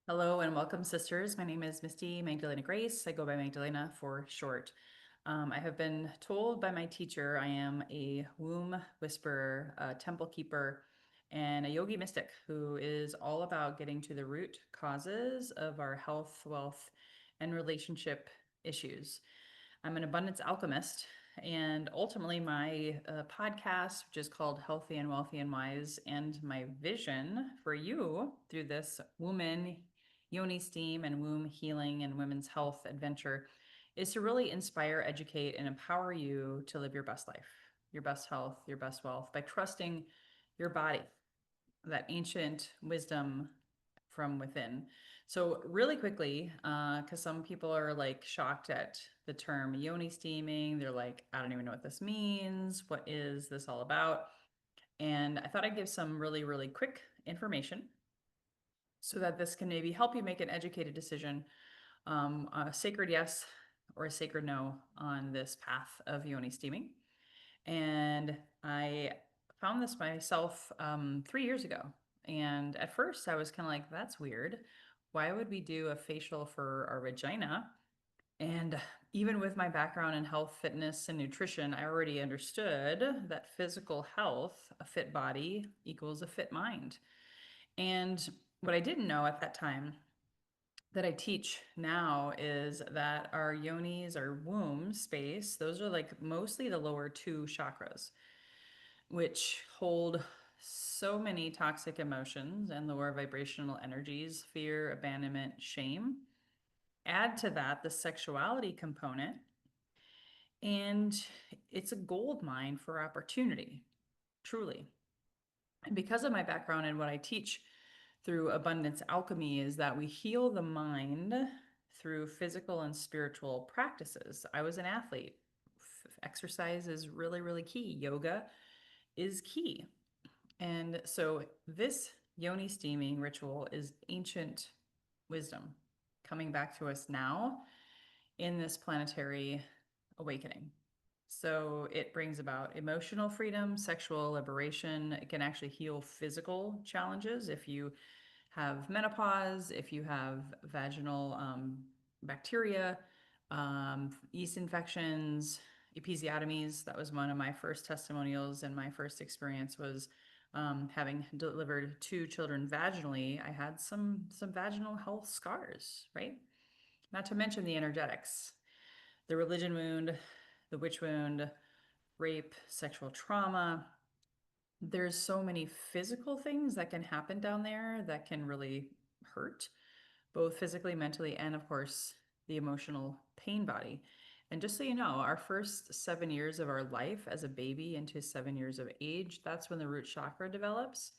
Hello and welcome, sisters. My name is Misty Magdalena Grace. I go by Magdalena for short. I have been told by my teacher I am a womb whisperer, a temple keeper, and a yogi mystic who is all about getting to the root causes of our health, wealth, and relationship issues. I'm an abundance alchemist, and ultimately, my podcast, which is called Healthy and Wealthy and Wise, and my vision for you through this woman, Yoni steam, and womb healing and women's health adventure is to really inspire, educate, and empower you to live your best life, your best health, your best wealth by trusting your body, that ancient wisdom from within. So, really quickly, because some people are like shocked at the term yoni steaming. They're like, I don't even know what this means. What is this all about? And I thought I'd give some really, really quick information so that this can maybe help you make an educated decision, a sacred yes or a sacred no on this path of yoni steaming. And I found this myself 3 years ago. And at first, I was kind of like, that's weird. Why would we do a facial for our vagina? And even with my background in health, fitness, and nutrition, I already understood that physical health, a fit body, equals a fit mind. And what I didn't know at that time that I teach now is that our yonis, our womb space, those are like mostly the lower two chakras, which hold so many toxic emotions and lower vibrational energies, fear, abandonment, shame. Add to that the sexuality component, and it's a gold mine for opportunity, truly. And because of my background and what I teach through abundance alchemy is that we heal the mind through physical and spiritual practices. I was an athlete. Exercise is really, really key. Yoga is key. And so this yoni steaming ritual is ancient wisdom coming back to us now in this planetary awakening. So it brings about emotional freedom, sexual liberation. It can actually heal physical challenges if you have menopause, if you have vaginal bacteria, yeast infections, episiotomies. That was one of my first testimonials, and my first experience was having delivered two children vaginally. I had some vaginal health scars, right? Not to mention the energetics, the religion wound, the witch wound, rape, sexual trauma. There's so many physical things that can happen down there that can really hurt, both physically, mentally, and of course, the emotional pain body. And just so you know, our first 7 years of our life as a baby into 7 years of age, that's when the root chakra develops.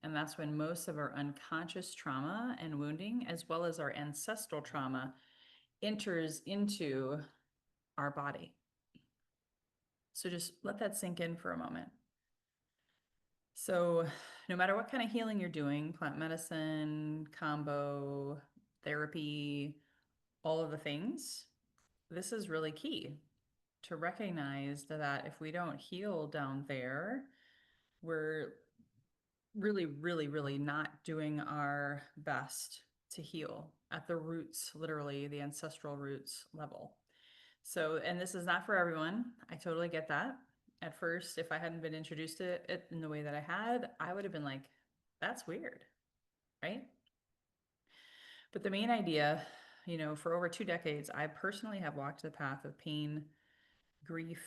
And that's when most of our unconscious trauma and wounding, as well as our ancestral trauma, enters into our body. So just let that sink in for a moment. So, no matter what kind of healing you're doing, plant medicine, combo, therapy, all of the things, this is really key to recognize that if we don't heal down there, we're really, really, really not doing our best to heal at the roots, literally the ancestral roots level. So, and this is not for everyone. I totally get that. At first, if I hadn't been introduced to it in the way that I had, I would have been like, that's weird, right? But the main idea, for over 2 decades, I personally have walked the path of pain, grief,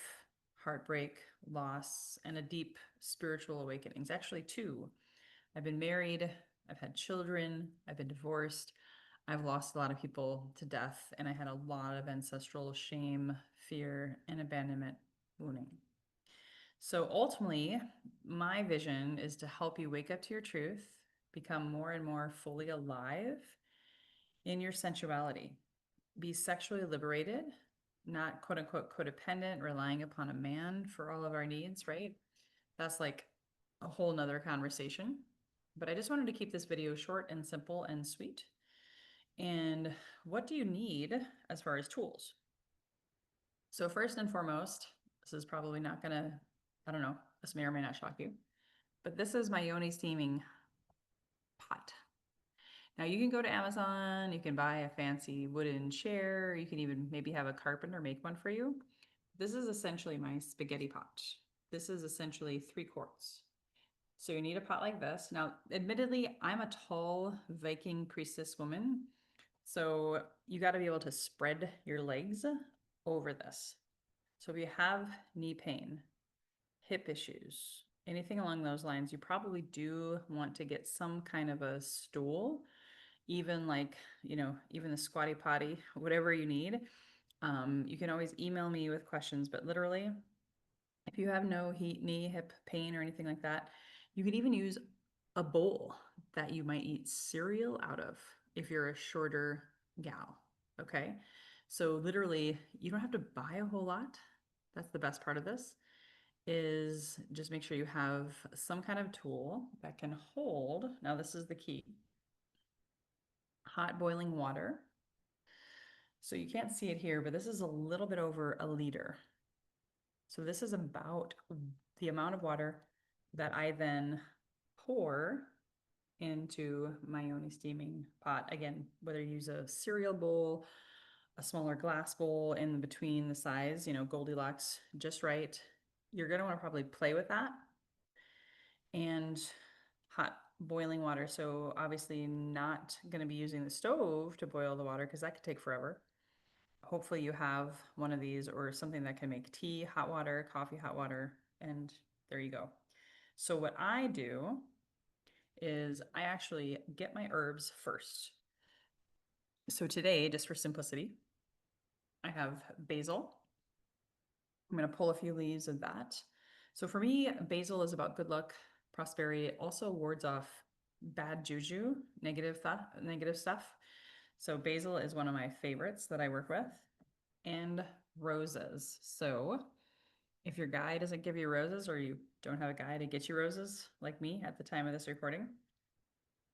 heartbreak, loss, and a deep spiritual awakenings. Actually, two. I've been married, I've had children, I've been divorced, I've lost a lot of people to death, and I had a lot of ancestral shame, fear, and abandonment wounding. So ultimately, my vision is to help you wake up to your truth, become more and more fully alive in your sensuality, be sexually liberated, not quote unquote codependent, relying upon a man for all of our needs, right? That's like a whole nother conversation. But I just wanted to keep this video short and simple and sweet. And what do you need as far as tools? So, first and foremost, this is probably not gonna, I don't know, this may or may not shock you, but this is my Yoni steaming pot. Now you can go to Amazon, you can buy a fancy wooden chair, you can even maybe have a carpenter make one for you. This is essentially my spaghetti pot. This is essentially 3 quarts. So you need a pot like this. Now, admittedly, I'm a tall Viking priestess woman, so you got to be able to spread your legs over this. So if you have knee pain, hip issues, anything along those lines, you probably do want to get some kind of a stool, even like, even the squatty potty, whatever you need. You can always email me with questions, but literally, if you have no knee, hip pain, or anything like that, you can even use a bowl that you might eat cereal out of if you're a shorter gal. Okay. So literally, you don't have to buy a whole lot. That's the best part of this is just make sure you have some kind of tool that can hold. Now, this is the key. Hot boiling water. So you can't see it here, but this is a little bit over a liter. So this is about the amount of water that I then pour into my Yoni steaming pot. Again, whether you use a cereal bowl, a smaller glass bowl in between the size, Goldilocks, just right. You're going to want to probably play with that. And hot boiling water. So obviously not going to be using the stove to boil the water because that could take forever. Hopefully you have one of these or something that can make tea, hot water, coffee, hot water, and there you go. So what I do is I actually get my herbs first. So today, just for simplicity, I have basil. I'm going to pull a few leaves of that. So for me, basil is about good luck, prosperity. It also wards off bad juju, negative stuff. So basil is one of my favorites that I work with, and roses. So if your guy doesn't give you roses or you don't have a guy to get you roses like me at the time of this recording,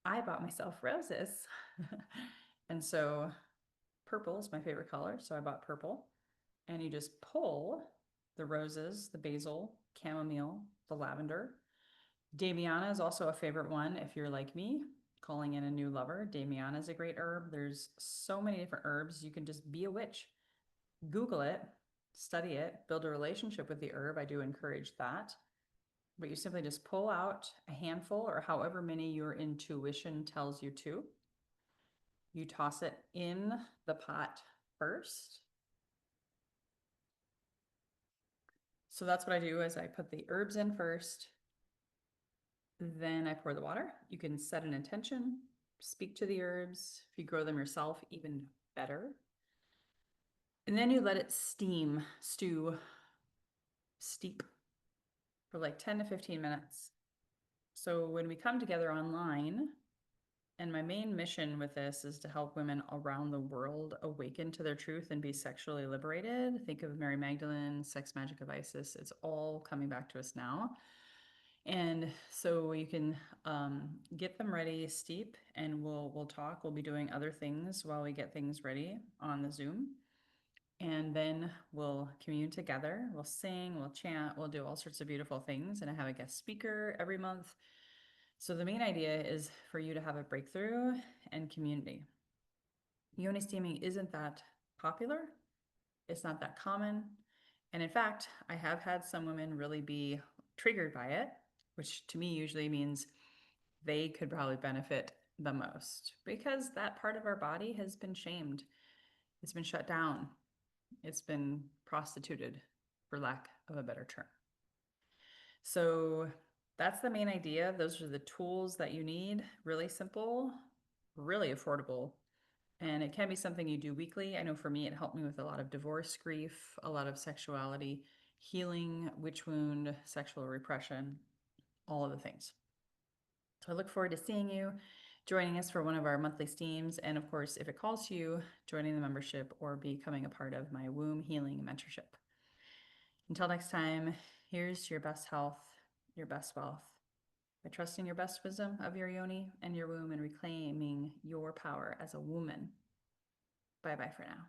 I bought myself roses. And so purple is my favorite color. So I bought purple, and you just pull the roses, the basil, chamomile, the lavender. Damiana is also a favorite one if you're like me, calling in a new lover. Damiana is a great herb. There's so many different herbs. You can just be a witch. Google it, study it, build a relationship with the herb. I do encourage that. But you simply just pull out a handful or however many your intuition tells you to. You toss it in the pot first. So that's what I do is I put the herbs in first, then I pour the water. You can set an intention, speak to the herbs. If you grow them yourself, even better. And then you let it stew, steep for like 10 to 15 minutes. So when we come together online, and my main mission with this is to help women around the world awaken to their truth and be sexually liberated. Think of Mary Magdalene, Sex Magic of Isis. It's all coming back to us now. And so you can get them ready, steep, and we'll talk. We'll be doing other things while we get things ready on the Zoom. And then we'll commune together. We'll sing, we'll chant, we'll do all sorts of beautiful things. And I have a guest speaker every month. So the main idea is for you to have a breakthrough and community. Yoni steaming isn't that popular. It's not that common. And in fact, I have had some women really be triggered by it, which to me usually means they could probably benefit the most because that part of our body has been shamed. It's been shut down. It's been prostituted, for lack of a better term. So that's the main idea. Those are the tools that you need. Really simple, really affordable. And it can be something you do weekly. I know for me, it helped me with a lot of divorce grief, a lot of sexuality, healing, witch wound, sexual repression, all of the things. So I look forward to seeing you, joining us for one of our monthly steams. And of course, if it calls to you, joining the membership or becoming a part of my womb healing mentorship. Until next time, here's your best health, your best wealth, by trusting your best wisdom of your yoni and your womb and reclaiming your power as a woman. Bye-bye for now.